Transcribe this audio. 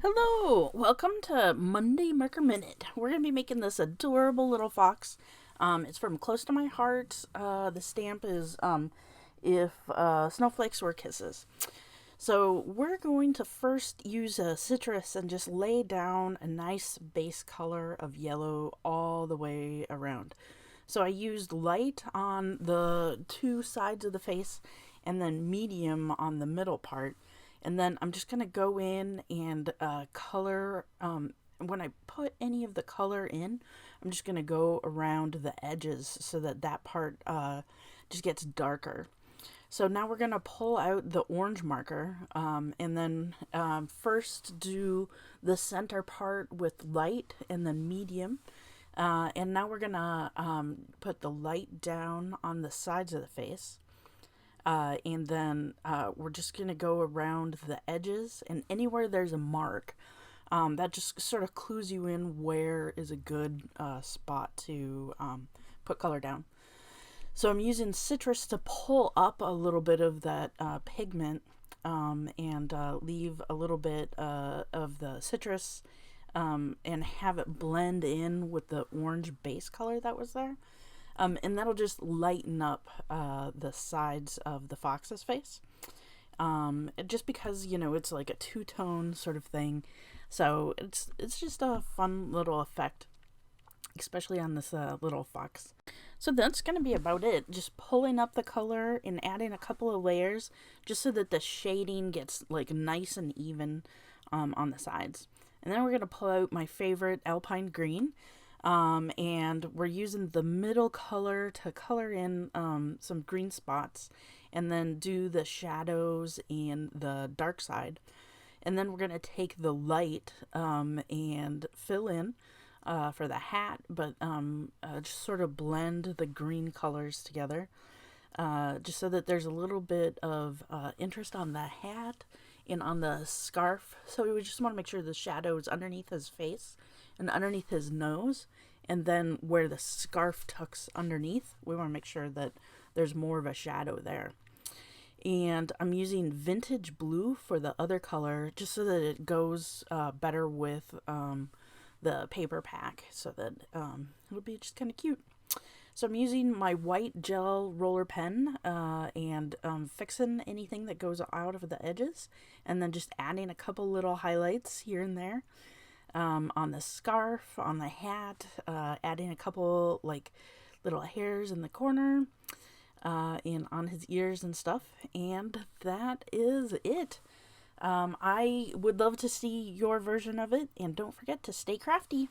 Hello! Welcome to Monday Marker Minute. We're going to be making this adorable little fox. It's from Close to My Heart. The stamp is If Snowflakes Were Kisses. So we're going to first use a citrus and just lay down a nice base color of yellow all the way around. So I used light on the two sides of the face and then medium on the middle part. And then I'm just going to go in and color. When I put any of the color in, I'm just going to go around the edges so that that part just gets darker. So now we're going to pull out the orange marker and then first do the center part with light and then medium. And now we're going to put the light down on the sides of the face. And then we're just going to go around the edges and anywhere there's a mark. That just sort of clues you in where is a good spot to put color down. So I'm using citrus to pull up a little bit of that pigment and leave a little bit of the citrus and have it blend in with the orange base color that was there. And that'll just lighten up the sides of the fox's face. Just because, it's like a two-tone sort of thing. So it's just a fun little effect, especially on this little fox. So that's going to be about it. Just pulling up the color and adding a couple of layers just so that the shading gets like nice and even on the sides. And then we're going to pull out my favorite Alpine green. And we're using the middle color to color in some green spots and then do the shadows and the dark side. And then we're going to take the light and fill in for the hat, but just sort of blend the green colors together just so that there's a little bit of interest on the hat and on the scarf. So we just want to make sure the shadow is underneath his face and underneath his nose, and then where the scarf tucks underneath, we want to make sure that there's more of a shadow there. And I'm using vintage blue for the other color just so that it goes better with the paper pack, so that it'll be just kind of cute. So I'm using my white gel roller pen and fixing anything that goes out of the edges, and then just adding a couple little highlights here and there. On the scarf, on the hat, adding a couple like little hairs in the corner, and on his ears and stuff. And that is it. I would love to see your version of it, and don't forget to stay crafty.